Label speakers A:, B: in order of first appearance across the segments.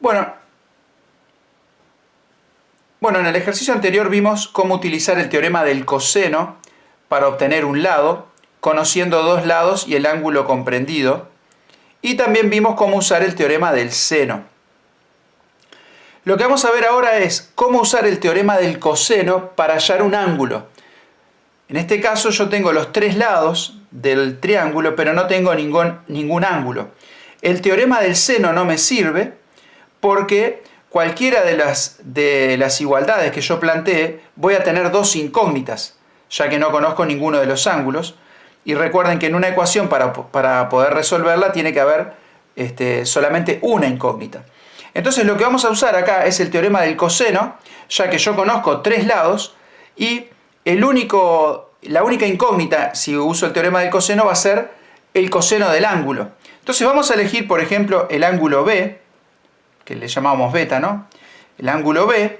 A: Bueno, en el ejercicio anterior vimos cómo utilizar el teorema del coseno para obtener un lado, conociendo dos lados y el ángulo comprendido. Y también vimos cómo usar el teorema del seno. Lo que vamos a ver ahora es cómo usar el teorema del coseno para hallar un ángulo. En este caso yo tengo los tres lados del triángulo, pero no tengo ningún ángulo. El teorema del seno no me sirve porque cualquiera de las igualdades que yo plantee voy a tener dos incógnitas, ya que no conozco ninguno de los ángulos. Y recuerden que en una ecuación para poder resolverla tiene que haber solamente una incógnita. Entonces lo que vamos a usar acá es el teorema del coseno, ya que yo conozco tres lados y la única incógnita, si uso el teorema del coseno, va a ser el coseno del ángulo. Entonces vamos a elegir, por ejemplo, el ángulo B, que le llamamos beta, ¿no? El ángulo B.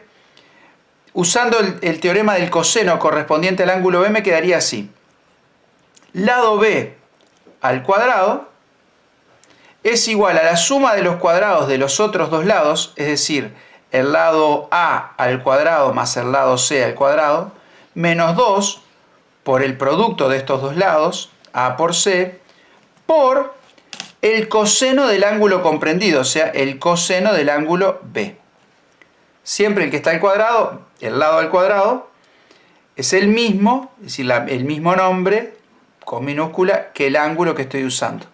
A: Usando el teorema del coseno correspondiente al ángulo B me quedaría así. Lado B al cuadrado es igual a la suma de los cuadrados de los otros dos lados, es decir, el lado A al cuadrado más el lado C al cuadrado, menos 2 por el producto de estos dos lados, A por C, por el coseno del ángulo comprendido, o sea, el coseno del ángulo B. Siempre el que está al cuadrado, el lado al cuadrado, es el mismo, es decir, el mismo nombre, con minúscula, que el ángulo que estoy usando.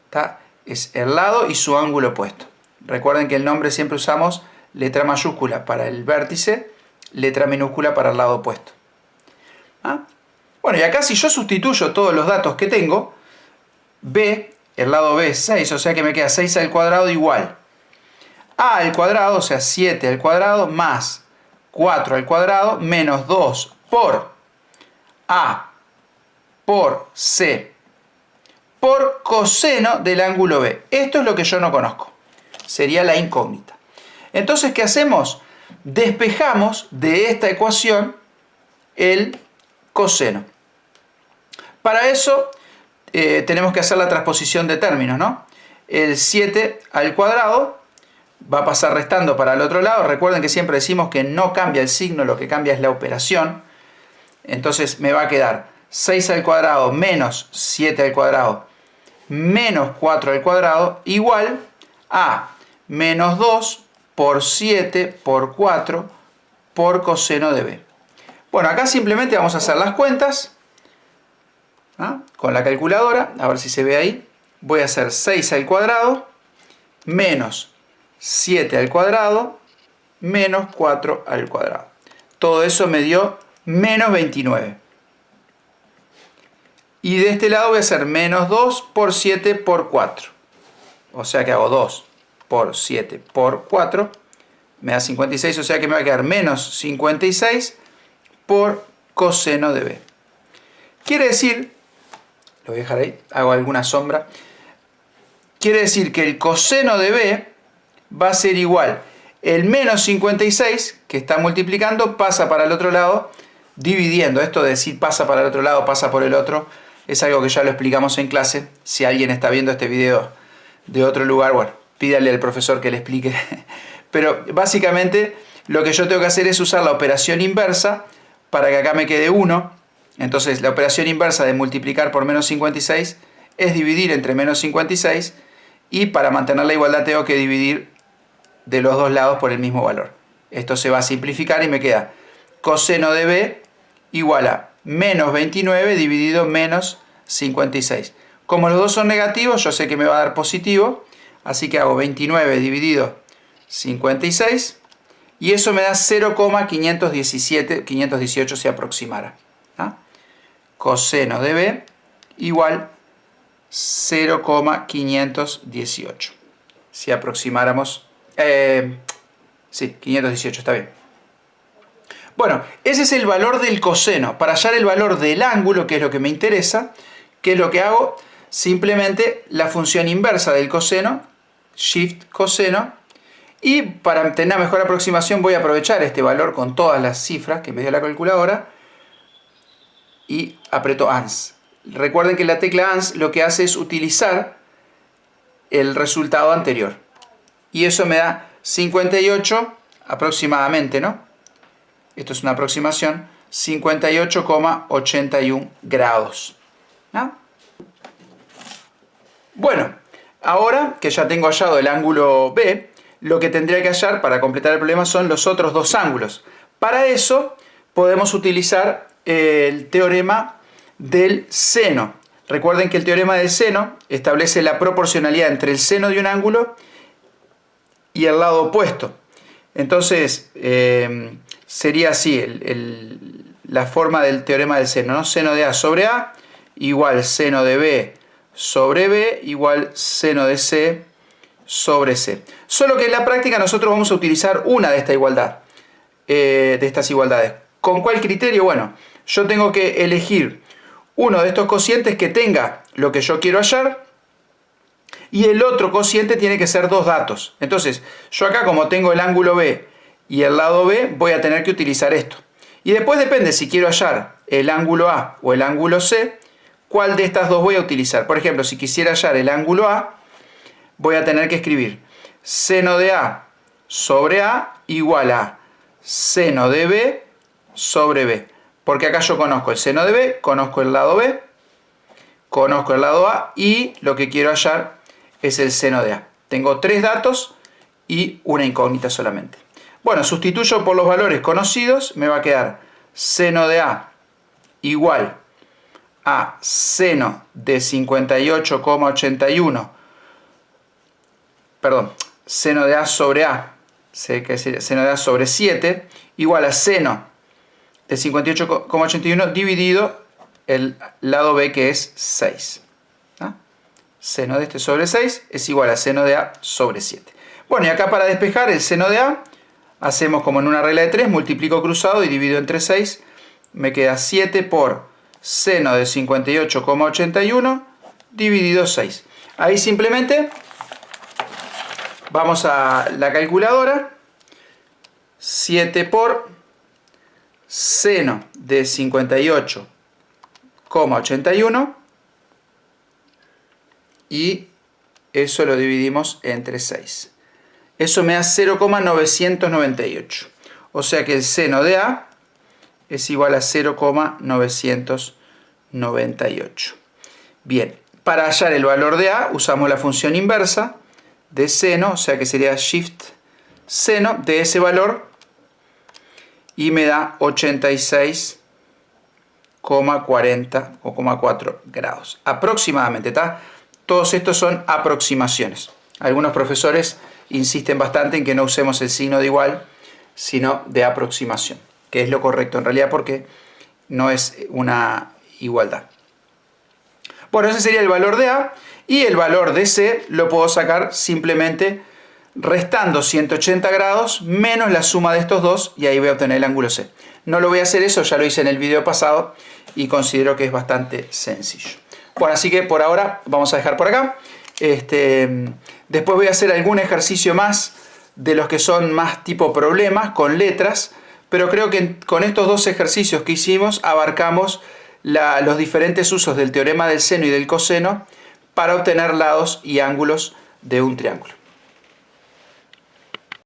A: ¿Está? Es el lado y su ángulo opuesto. Recuerden que el nombre siempre usamos letra mayúscula para el vértice, letra minúscula para el lado opuesto. ¿Ah? Bueno, y acá si yo sustituyo todos los datos que tengo, B, el lado B es 6, o sea que me queda 6 al cuadrado igual A al cuadrado, o sea 7 al cuadrado, más 4 al cuadrado, menos 2 por A por C por coseno del ángulo B. Esto es lo que yo no conozco. Sería la incógnita. Entonces, ¿qué hacemos? Despejamos de esta ecuación el coseno. Para eso tenemos que hacer la transposición de términos, ¿no? El 7 al cuadrado va a pasar restando para el otro lado. Recuerden que siempre decimos que no cambia el signo, lo que cambia es la operación. Entonces me va a quedar 6 al cuadrado menos 7 al cuadrado menos 4 al cuadrado igual a menos 2 por 7 por 4 por coseno de B. Bueno, acá simplemente vamos a hacer las cuentas con la calculadora, a ver si se ve ahí. Voy a hacer 6 al cuadrado menos 7 al cuadrado menos 4 al cuadrado. Todo eso me dio menos 29. Y de este lado voy a hacer menos 2 por 7 por 4. O sea que hago 2 por 7 por 4. Me da 56, o sea que me va a quedar menos 56 por coseno de B. Quiere decir, lo voy a dejar ahí, hago alguna sombra. Quiere decir que el coseno de B va a ser igual. El menos 56 que está multiplicando pasa para el otro lado dividiendo. Esto de decir pasa para el otro lado, pasa por el otro, es algo que ya lo explicamos en clase. Si alguien está viendo este video de otro lugar, bueno, pídale al profesor que le explique. Pero básicamente lo que yo tengo que hacer es usar la operación inversa para que acá me quede 1. Entonces la operación inversa de multiplicar por menos 56 es dividir entre menos 56 y para mantener la igualdad tengo que dividir de los dos lados por el mismo valor. Esto se va a simplificar y me queda coseno de B igual a menos 29 dividido menos 56. Como los dos son negativos, yo sé que me va a dar positivo, así que hago 29 dividido 56 y eso me da 0,518 se aproximara. Coseno de B igual 0,518. Si aproximáramos... sí, 518, está bien. Bueno, ese es el valor del coseno. Para hallar el valor del ángulo, que es lo que me interesa, ¿qué es lo que hago? Simplemente la función inversa del coseno, shift coseno, y para tener una mejor aproximación voy a aprovechar este valor con todas las cifras que me dio la calculadora y aprieto ANS. Recuerden que la tecla ANS lo que hace es utilizar el resultado anterior. Y eso me da 58 aproximadamente, ¿no? Esto es una aproximación, 58,81 grados. ¿No? Bueno, ahora que ya tengo hallado el ángulo B, lo que tendría que hallar para completar el problema son los otros dos ángulos. Para eso podemos utilizar el teorema del seno. Recuerden que el teorema del seno establece la proporcionalidad entre el seno de un ángulo y el lado opuesto. Entonces, sería así la forma del teorema del seno, ¿no? Seno de A sobre A igual seno de B sobre B igual seno de C sobre C. Solo que en la práctica nosotros vamos a utilizar una de esta igualdad, de estas igualdades. ¿Con cuál criterio? Bueno, yo tengo que elegir uno de estos cocientes que tenga lo que yo quiero hallar y el otro cociente tiene que ser dos datos. Entonces, yo acá como tengo el ángulo B y el lado B, voy a tener que utilizar esto. Y después depende si quiero hallar el ángulo A o el ángulo C, cuál de estas dos voy a utilizar. Por ejemplo, si quisiera hallar el ángulo A, voy a tener que escribir seno de A sobre A igual a seno de B sobre B. Porque acá yo conozco el seno de B, conozco el lado B, conozco el lado A y lo que quiero hallar es el seno de A. Tengo tres datos y una incógnita solamente. Bueno, sustituyo por los valores conocidos, me va a quedar seno de A igual a seno de 58,81, perdón, seno de A sobre A, seno de A sobre 7, igual a seno de 58,81 dividido el lado B que es 6. ¿No? Seno de este sobre 6 es igual a seno de A sobre 7. Bueno, y acá para despejar el seno de A, hacemos como en una regla de 3, multiplico cruzado y divido entre 6, me queda 7 por seno de 58,81 dividido 6. Ahí simplemente vamos a la calculadora, 7 por seno de 58,81 y eso lo dividimos entre 6. Eso me da 0,998. O sea que el seno de A es igual a 0,998. Bien, para hallar el valor de A usamos la función inversa de seno, o sea que sería shift seno de ese valor y me da 86,40 o 4 grados. Aproximadamente, ¿tá? Todos estos son aproximaciones. Algunos profesores insisten bastante en que no usemos el signo de igual, sino de aproximación, que es lo correcto en realidad porque no es una igualdad. Bueno, ese sería el valor de A y el valor de C lo puedo sacar simplemente restando 180 grados menos la suma de estos dos y ahí voy a obtener el ángulo C. No lo voy a hacer eso, ya lo hice en el video pasado y considero que es bastante sencillo. Bueno, así que por ahora vamos a dejar por acá. Después voy a hacer algún ejercicio más de los que son más tipo problemas con letras, pero creo que con estos dos ejercicios que hicimos abarcamos los diferentes usos del teorema del seno y del coseno para obtener lados y ángulos de un triángulo.